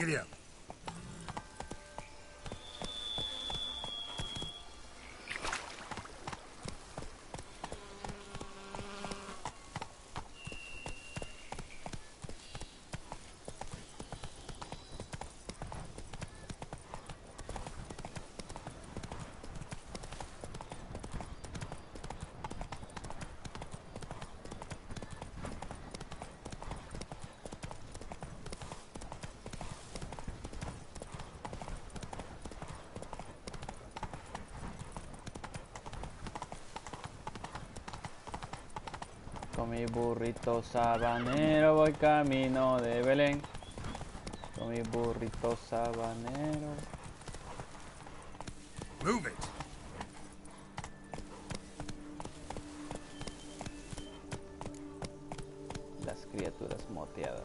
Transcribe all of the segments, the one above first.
Giddy up. Con mi burrito sabanero voy camino de Belén. Con mi burrito sabanero. Move it. Las criaturas moteadas.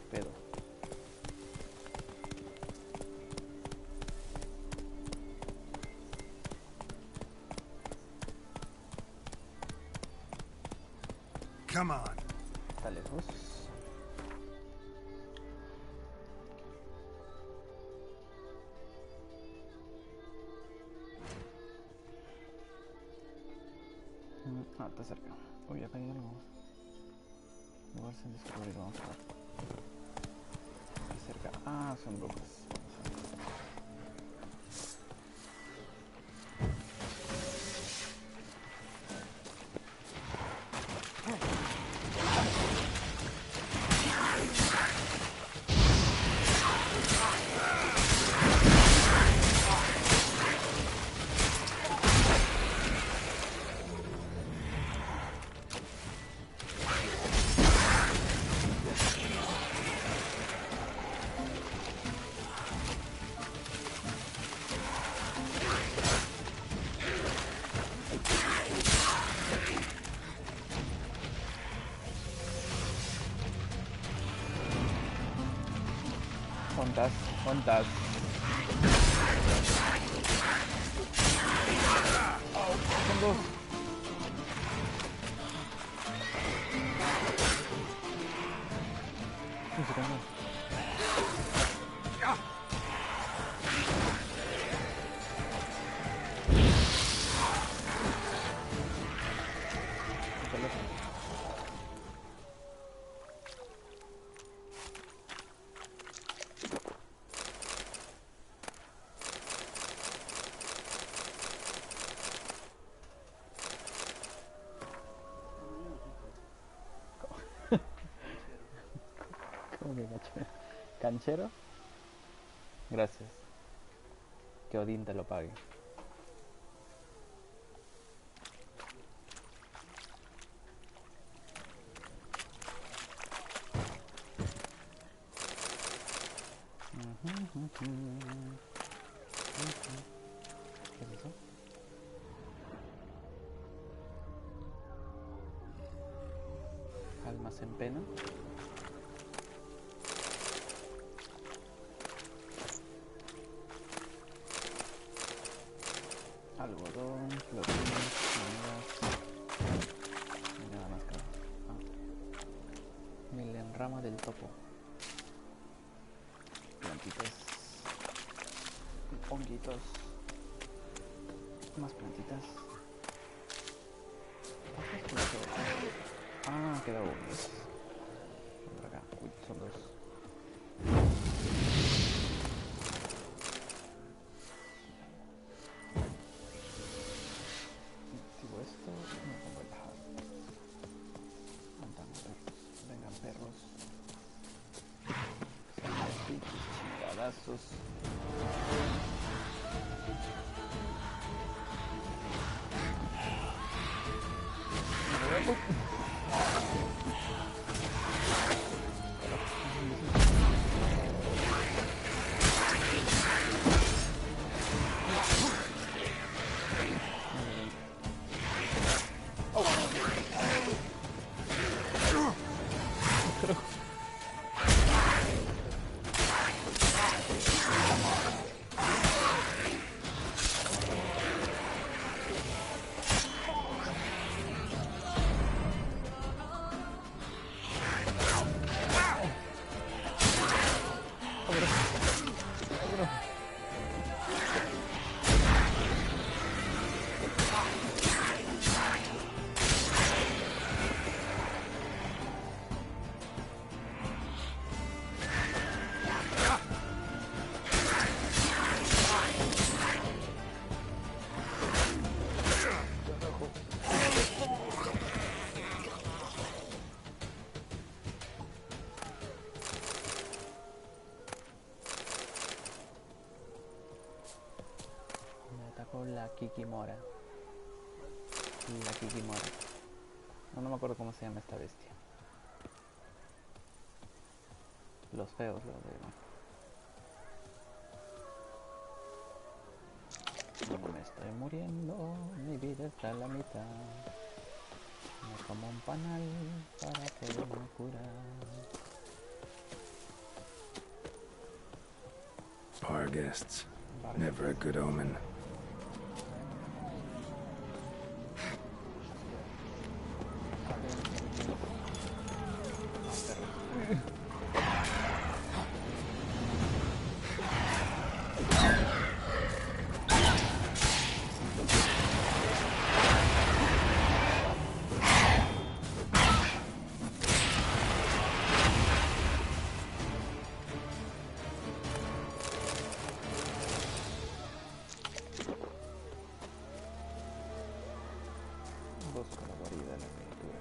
Pedo. Come on. Está lejos. Ah, está cerca. Uy, acá hay algo. Lugar sin descubrir, vamos a ver. Aquí cerca. Ah, son rocas. ¿Cuántas? Oh, son dos. Se cambió. ¿Cómo que canchero? ¿Canchero? Gracias. Que Odín te lo pague. ¿Qué es eso? Almas en pena. Algodón, florines, monedas. Y nada más que Milenrama del topo. Plantitas. Honguitos. Más plantitas. Ah, queda uno. Por acá. Uy, son dos. Activo esto. Me pongo el hard. Vengan perros. Chingadazos. O la Kikimora. La Kikimora. No me acuerdo cómo se llama esta bestia. Los feos, los de... No me estoy muriendo, mi vida está a la mitad. Me como un panal para poderme curar. Bar guests. Never a good omen. Busco la guarida de la criatura.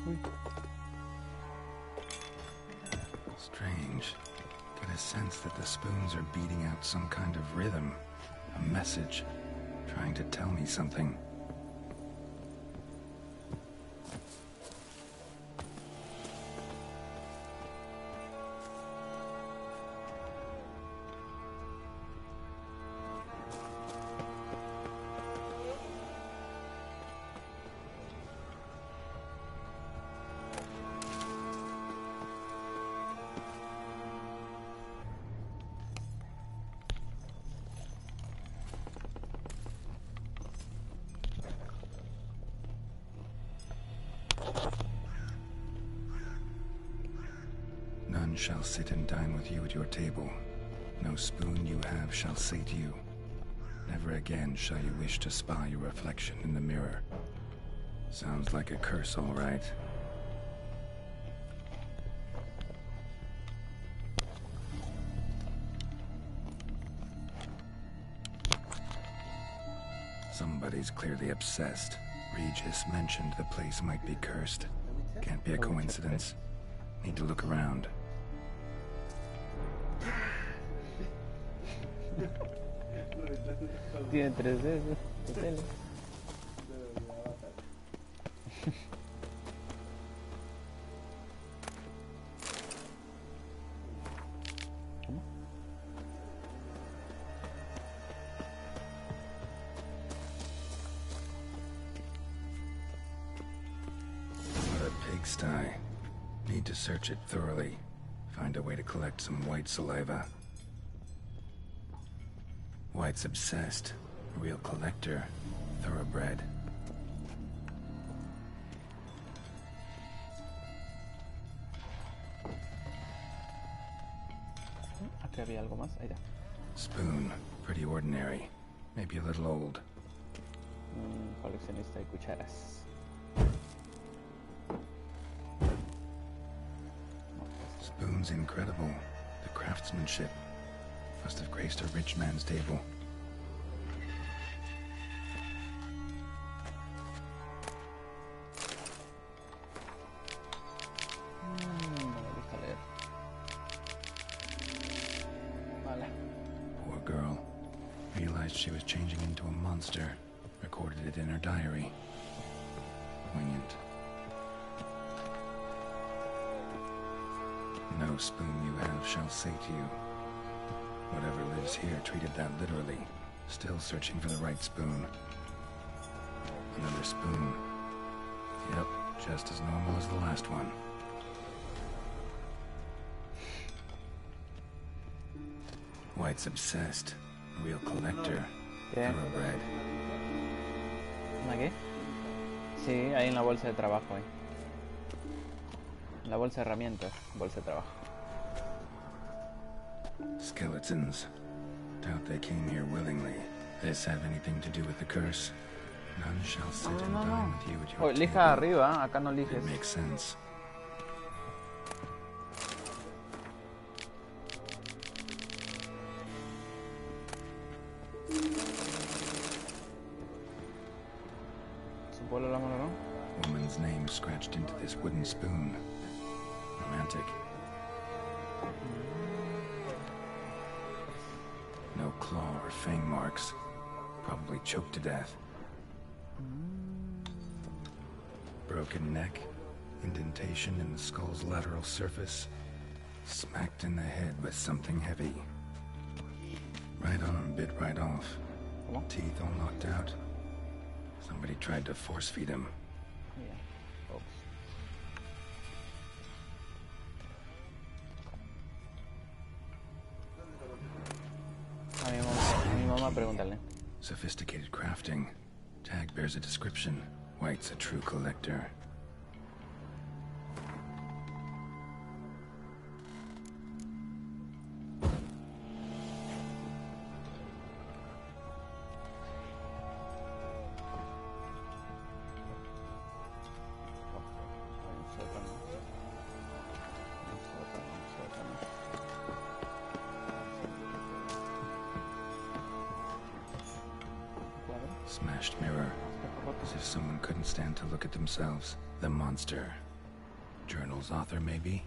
Uy. Strange. Get a sense that the spoons are beating out some kind of rhythm. A message. Trying to tell me something. None shall sit and dine with you at your table. No spoon you have shall sate you. Never again shall you wish to spy your reflection in the mirror. Sounds like a curse, all right. Somebody's clearly obsessed. Regis mentioned the place might be cursed. Can't be a coincidence. Need to look around. Tiene 3 de tele. ¿Cómo? What a pigsty. Need to search it thoroughly. Find a way to collect some white saliva. White's obsessed. A real collector. Thoroughbred. Aquí había algo más. Ahí está. Spoon. Pretty ordinary. Maybe a little old. Coleccionista de cucharas. Spoon's incredible. The craftsmanship. Must have graced a rich man's table. No me gusta leer. Vale. Poor girl. Realized she was changing into a monster. Recorded it in her diary. Poignant. No spoon you have shall sate you. Whatever lives here treated that literally. Still searching for the right spoon. Another spoon. Yep, just as normal as the last one. White's obsessed. A real collector. ¿Qué? Thoroughbred. ¿Una qué? Sí, ahí en la bolsa de trabajo. En la bolsa de herramientas. Bolsa de trabajo. Skeletons. Doubt they came here willingly. This have anything to do with the curse? None shall sit and dine with you at your Oh, lija table. arriba, acá no It lijes. makes sense. Su pueblo la mano, ¿no? Woman's name scratched into this wooden spoon. Romantic. No claw or fang marks. Probably choked to death. Broken neck. Indentation in the skull's lateral surface. Smacked in the head with something heavy. Right arm bit right off. Teeth all knocked out. Somebody tried to force feed him. Yeah. Oops. A mi mamá pregúntale. Sophisticated crafting. Tag bears a description. White's a true collector. Smashed mirror. As if someone couldn't stand to look at themselves. The monster. Journal's author, maybe?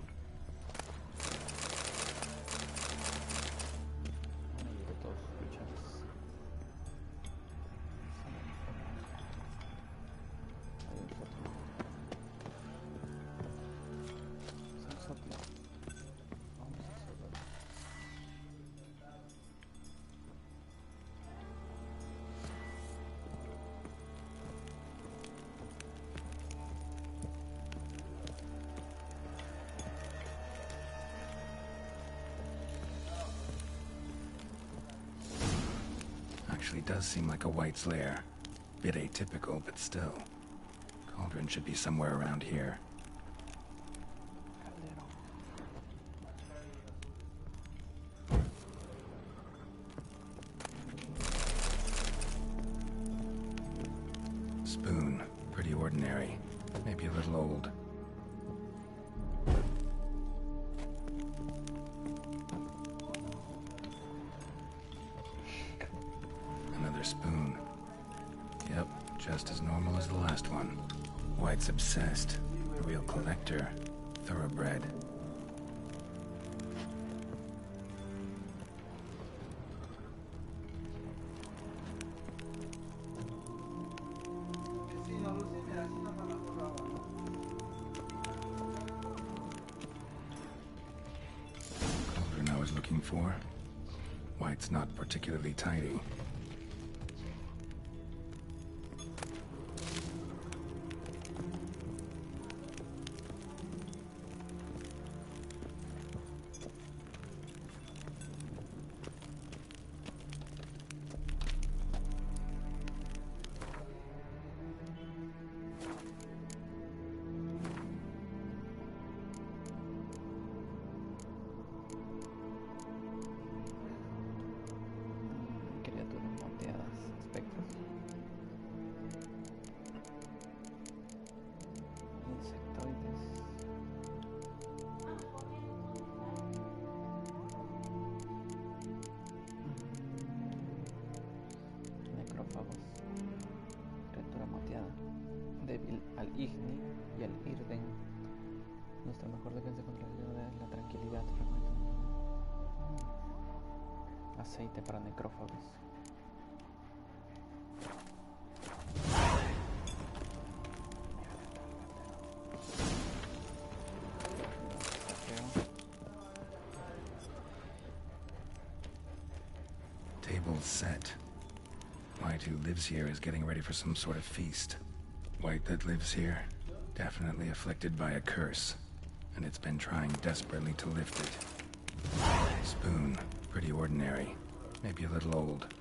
Actually does seem like a White's lair. Bit atypical, but still. Cauldron should be somewhere around here. Spoon. Pretty ordinary. Maybe a little old. Another spoon. Yep, just as normal as the last one. White's obsessed. A real collector. Thoroughbred. Cauldron I was looking for. White's not particularly tidy. Criatura moteada, débil al igni y al irden. Nuestra mejor defensa contra la guerra es la tranquilidad. Aceite para necrófagos. Table set. White, who lives here, is getting ready for some sort of feast. White that lives here, definitely afflicted by a curse, and it's been trying desperately to lift it. Spoon, pretty ordinary, maybe a little old.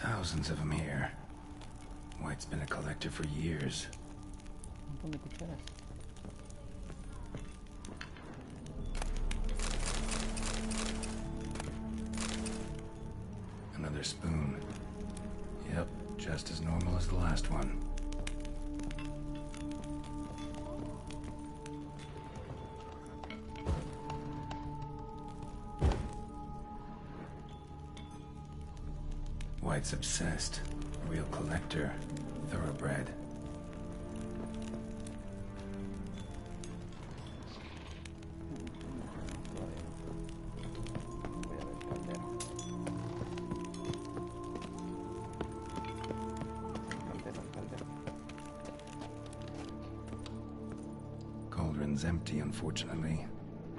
Thousands of them here. White's been a collector for years. Un montón de cucharas. Another spoon. Yep, just as normal as the last one. White's obsessed. A real collector. Thoroughbred. Cauldron's empty, unfortunately.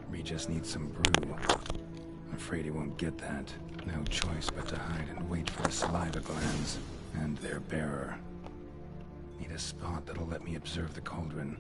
We just need some brew. I'm afraid he won't get that. No choice but to hide and wait for the saliva glands and their bearer. Need a spot that'll let me observe the cauldron.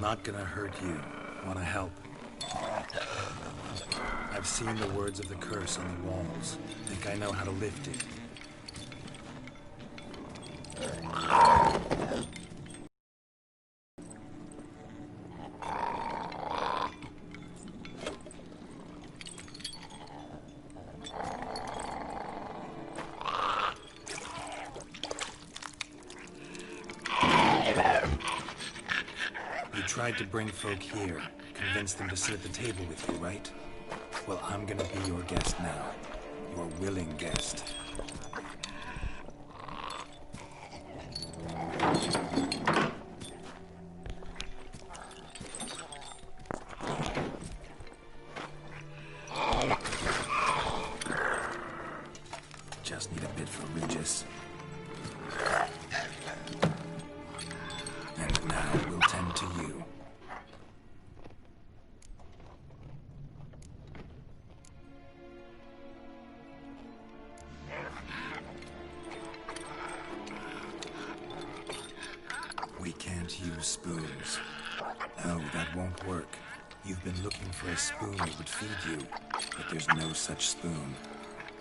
Not gonna hurt you. Wanna help? I've seen the words of the curse on the walls. Think I know how to lift it. You tried to bring folk here, convince them to sit at the table with you, right? Well, I'm gonna be your guest now. Your willing guest. Just need a bit for Regis. And now we'll tend to you. We can't use spoons. No, that won't work. You've been looking for a spoon that would feed you, but there's no such spoon.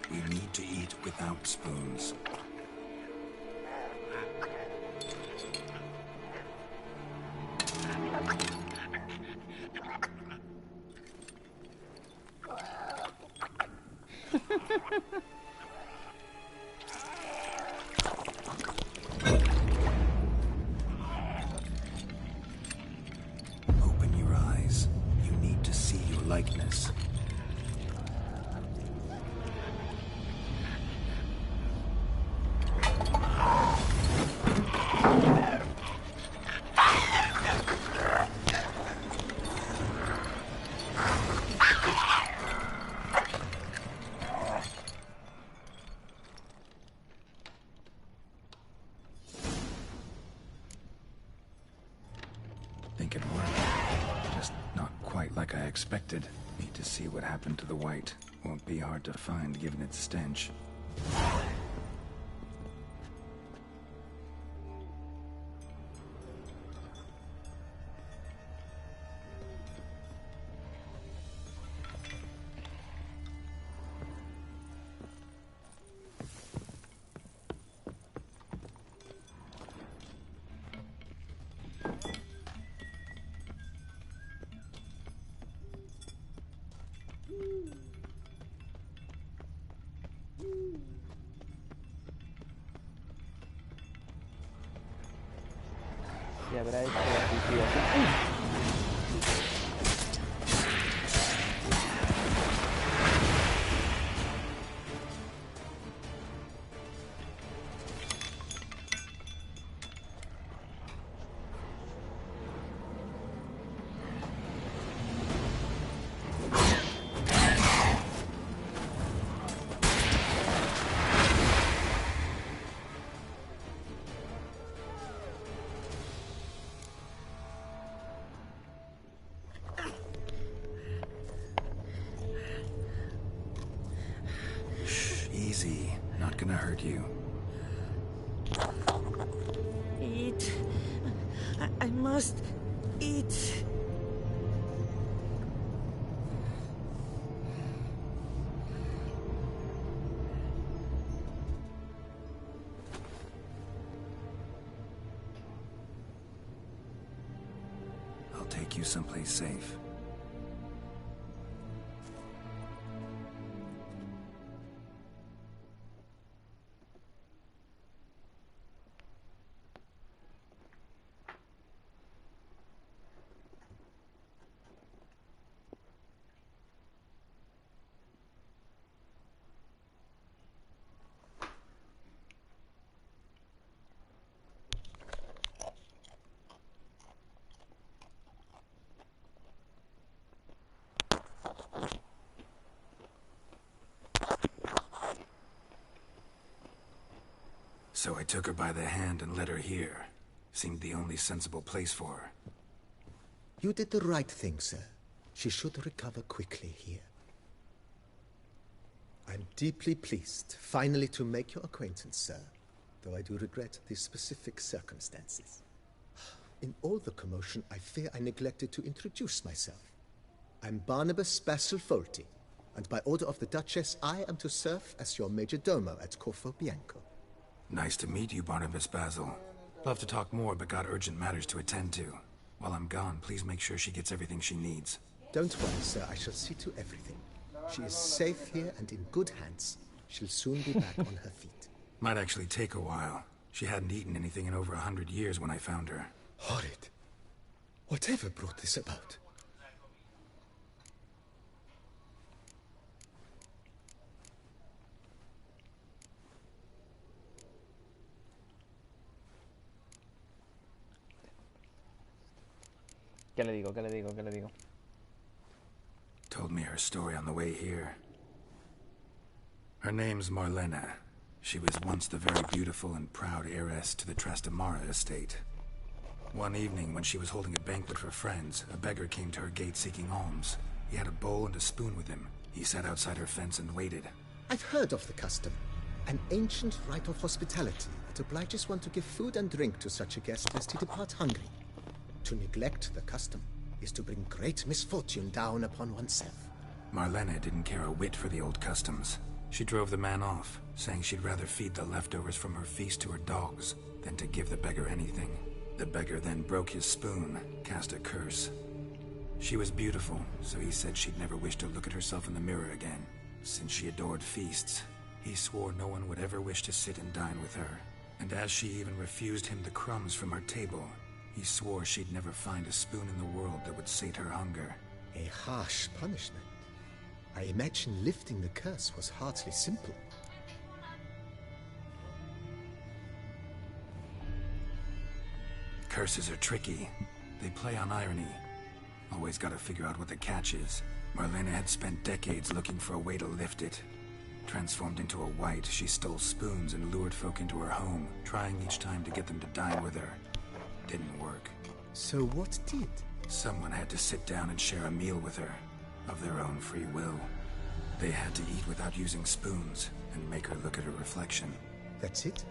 We need to eat without spoons. Open your eyes. You need to see your likeness. Think it worked. Just not quite like I expected. Need to see what happened to the white. Won't be hard to find given its stench. Si habrá hecho la cultivación. Easy. Not gonna hurt you. Eat. I must eat. I'll take you someplace safe. So I took her by the hand and led her here. Seemed the only sensible place for her. You did the right thing, sir. She should recover quickly here. I'm deeply pleased, finally, to make your acquaintance, sir. Though I do regret the specific circumstances. In all the commotion, I fear I neglected to introduce myself. I'm Barnabas Basilfolti, and by order of the Duchess, I am to serve as your major domo at Corfo Bianco. Nice to meet you, Barnabas Basil. Love to talk more, but got urgent matters to attend to. While I'm gone, please make sure she gets everything she needs. Don't worry, sir. I shall see to everything. She is safe here and in good hands. She'll soon be back on her feet. Might actually take a while. She hadn't eaten anything in over 100 years when I found her. Horrid. Whatever brought this about? ¿Qué le digo? ¿Qué le digo? ¿Qué le digo? Told me her story on the way here. Her name's Marlena. She was once the very beautiful and proud heiress to the Trastamara estate. One evening, when she was holding a banquet for friends, a beggar came to her gate seeking alms. He had a bowl and a spoon with him. He sat outside her fence and waited. I've heard of the custom. An ancient rite of hospitality that obliges one to give food and drink to such a guest lest he depart hungry. To neglect the custom is to bring great misfortune down upon oneself. Marlena didn't care a whit for the old customs. She drove the man off, saying she'd rather feed the leftovers from her feast to her dogs than to give the beggar anything. The beggar then broke his spoon, cast a curse. She was beautiful, so he said she'd never wish to look at herself in the mirror again. Since she adored feasts, he swore no one would ever wish to sit and dine with her. And as she even refused him the crumbs from her table, he swore she'd never find a spoon in the world that would sate her hunger. A harsh punishment. I imagine lifting the curse was hardly simple. Curses are tricky. They play on irony. Always gotta figure out what the catch is. Marlena had spent decades looking for a way to lift it. Transformed into a wight, she stole spoons and lured folk into her home, trying each time to get them to dine with her. Didn't work. So what did? Someone had to sit down and share a meal with her, of their own free will. They had to eat without using spoons, and make her look at her reflection. That's it?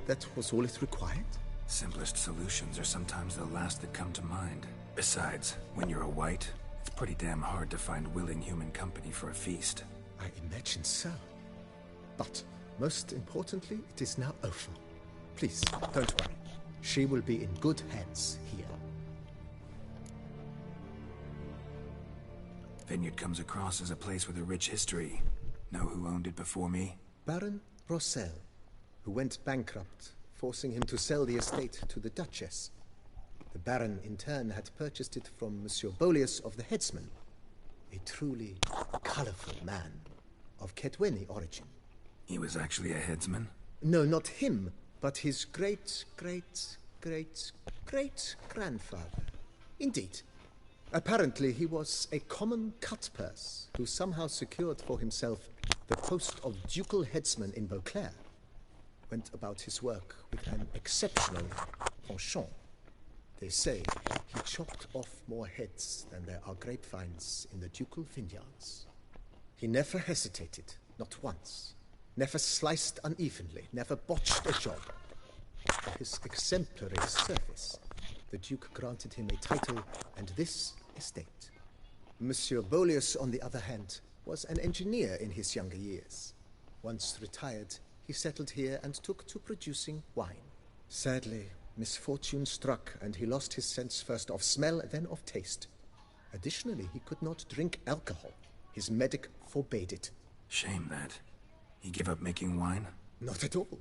That was all it required? Simplest solutions are sometimes the last that come to mind. Besides, when you're a wight, it's pretty damn hard to find willing human company for a feast. I imagine so. But, most importantly, it is now over. Please, don't worry. She will be in good hands here. Vineyard comes across as a place with a rich history. Know who owned it before me? Baron Rossel, who went bankrupt, forcing him to sell the estate to the Duchess. The Baron, in turn, had purchased it from Monsieur Bolius of the Headsman, a truly colorful man of Ketweni origin. He was actually a headsman? No, not him, but his great-great-great-great-grandfather. Indeed. Apparently, he was a common cutpurse who somehow secured for himself the post of ducal headsman in Beauclair. Went about his work with an exceptional penchant. They say he chopped off more heads than there are grapevines in the ducal vineyards. He never hesitated, not once. Never sliced unevenly, never botched a job. For his exemplary service, the Duke granted him a title and this estate. Monsieur Bolius, on the other hand, was an engineer in his younger years. Once retired, he settled here and took to producing wine. Sadly, misfortune struck and he lost his sense first of smell, then of taste. Additionally, he could not drink alcohol. His medic forbade it. Shame that. He gave up making wine? Not at all.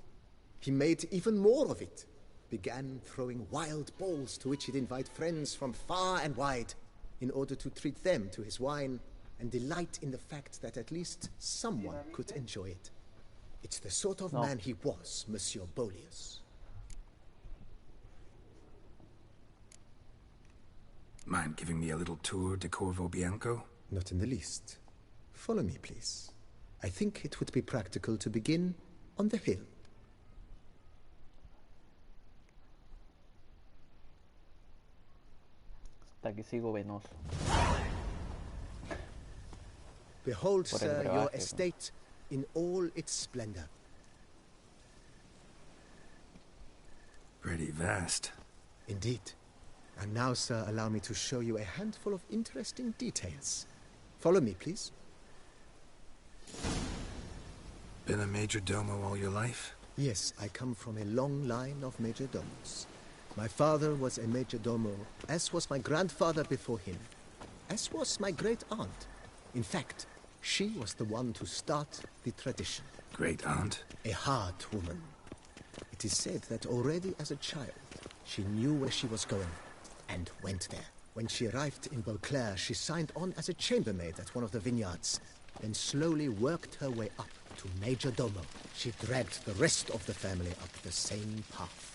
He made even more of it. Began throwing wild balls to which he'd invite friends from far and wide in order to treat them to his wine and delight in the fact that at least someone could enjoy it. It's the sort of man he was, Monsieur Bolius. Mind giving me a little tour de Corvo Bianco? Not in the least. Follow me, please. I think it would be practical to begin on the hill. Hasta que sigo venoso. Behold, Por el sir, your brebaje, estate in all its splendor. Pretty vast. Indeed. And now, sir, allow me to show you a handful of interesting details. Follow me, please. Been a major domo all your life? Yes, I come from a long line of major domos. My father was a major domo, as was my grandfather before him, as was my great-aunt. In fact, she was the one to start the tradition. Great-aunt? A hard woman. It is said that already as a child, she knew where she was going, and went there. When she arrived in Beauclair, she signed on as a chambermaid at one of the vineyards, then slowly worked her way up to major domo. She dragged the rest of the family up the same path.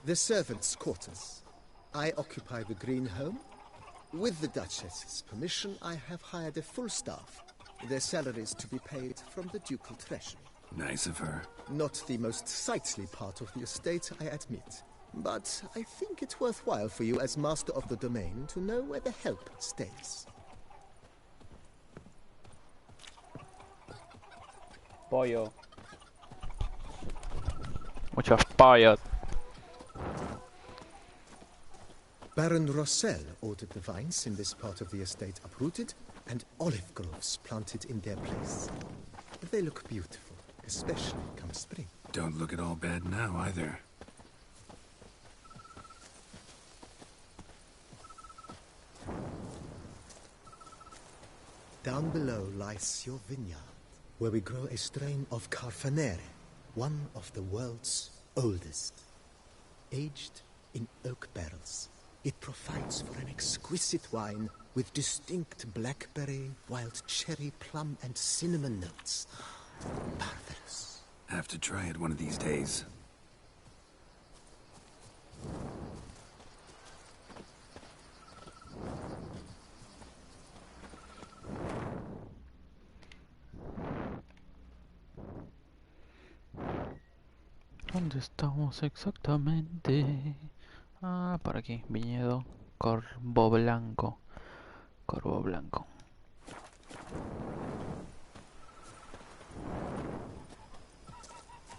The servants' quarters. I occupy the green home. With the Duchess's permission, I have hired a full staff. Their salaries to be paid from the ducal treasury. Nice of her. Not the most sightly part of the estate, I admit. But I think it's worthwhile for you as master of the domain to know where the help stays. Pollo. Muchos pollos. Baron Rossel ordered the vines in this part of the estate uprooted and olive groves planted in their place. They look beautiful, especially come spring. Don't look at all bad now, either. Down below lies your vineyard, where we grow a strain of Carfanere, one of the world's oldest. Aged in oak barrels, it provides for an exquisite wine with distinct blackberry, wild cherry, plum, and cinnamon notes. Marvelous. Have to try it one of these days. ¿Dónde estamos exactamente? Ah, por aquí, viñedo Corvo Blanco. Corvo Blanco.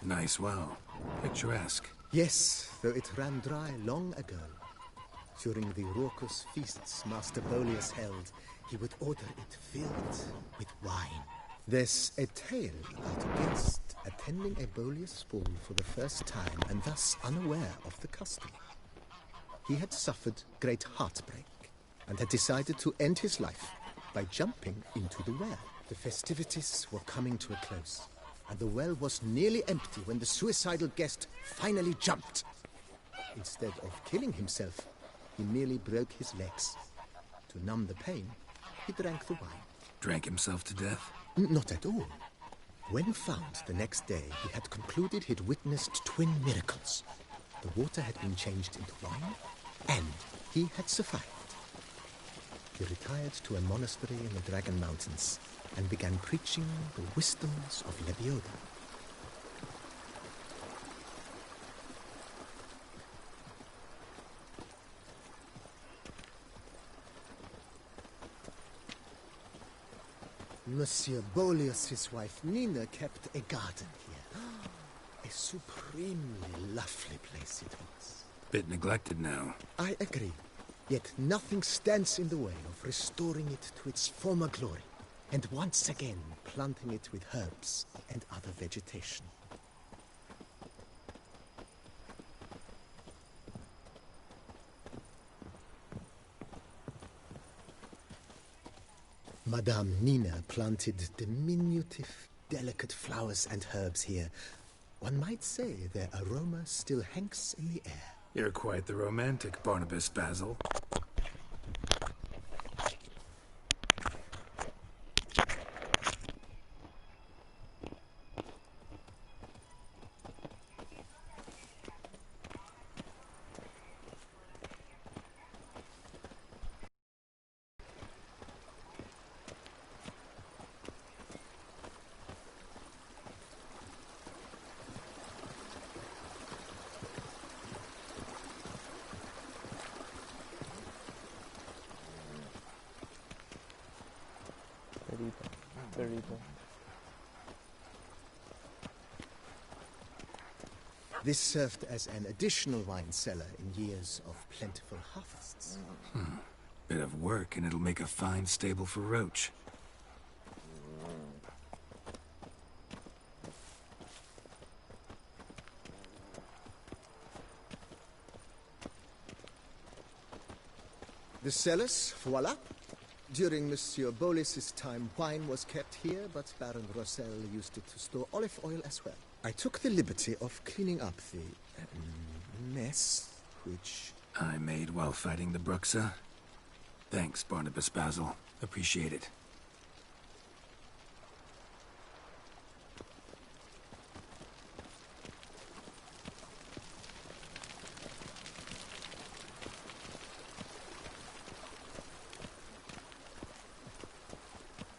Nice well. Picturesque. Yes, though it ran dry long ago. During the raucous feasts Master Bolius held, he would order it filled with wine. There's a tale about a guest attending a Bolius ball for the first time and thus unaware of the custom. he had suffered great heartbreak and had decided to end his life by jumping into the well. The festivities were coming to a close, and the well was nearly empty when the suicidal guest finally jumped. Instead of killing himself, he merely broke his legs. To numb the pain, he drank the wine. Drank himself to death? Not at all. When found the next day, he had concluded he'd witnessed twin miracles. The water had been changed into wine, and he had survived. He retired to a monastery in the Dragon Mountains and began preaching the wisdoms of Lebioda. Monsieur Boleus's wife Nina kept a garden here. A supremely lovely place it was. Bit neglected now. I agree. Yet nothing stands in the way of restoring it to its former glory, and once again planting it with herbs and other vegetation. Madame Nina planted diminutive, delicate flowers and herbs here. One might say their aroma still hangs in the air. You're quite the romantic, Barnabas Basil. Perito. This served as an additional wine cellar in years of plentiful harvests. Bit of work, and it'll make a fine stable for Roach. The cellars, voila. During Monsieur Bolis's time, wine was kept here, but Baron Rossel used it to store olive oil as well. I took the liberty of cleaning up the mess, which... I made while fighting the Bruxa. Thanks, Barnabas Basil. Appreciate it.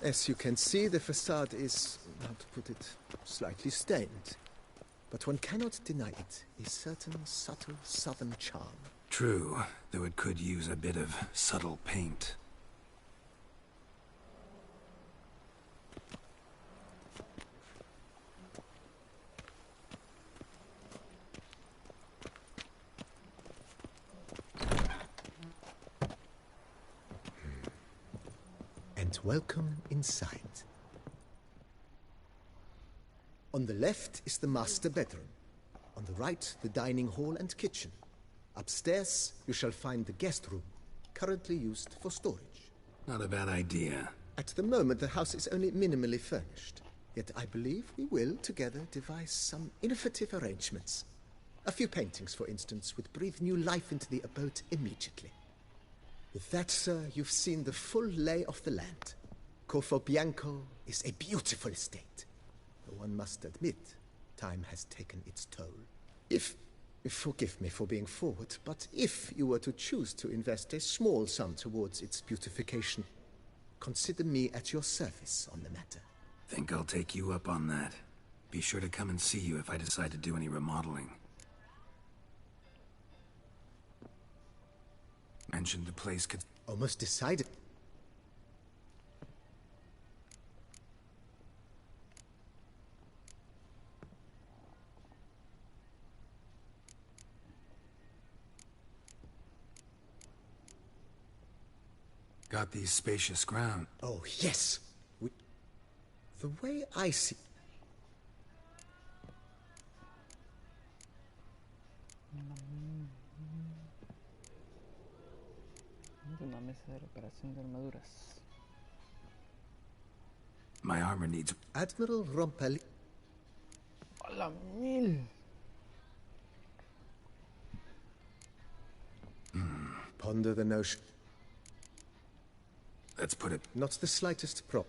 As you can see, the facade is, how to put it, slightly stained. But one cannot deny it, a certain subtle southern charm. True, though it could use a bit of subtle paint. And welcome inside. On the left is the master bedroom. On the right, the dining hall and kitchen. Upstairs, you shall find the guest room, currently used for storage. Not a bad idea. At the moment, the house is only minimally furnished. Yet I believe we will, together, devise some innovative arrangements. A few paintings, for instance, would breathe new life into the abode immediately. With that, sir, you've seen the full lay of the land. Corfo Bianco is a beautiful estate. Though one must admit, time has taken its toll. Forgive me for being forward, but if you were to choose to invest a small sum towards its beautification, consider me at your service on the matter. Think I'll take you up on that. Be sure to come and see you if I decide to do any remodeling. Mentioned the place could... Almost decided. Got these spacious ground. Oh, yes. The way I see... Una mesa de reparación de armaduras. My armor needs... Admiral Rompel... ¡Hola, 1000! Ponder the notion. Let's put it... Not the slightest prop.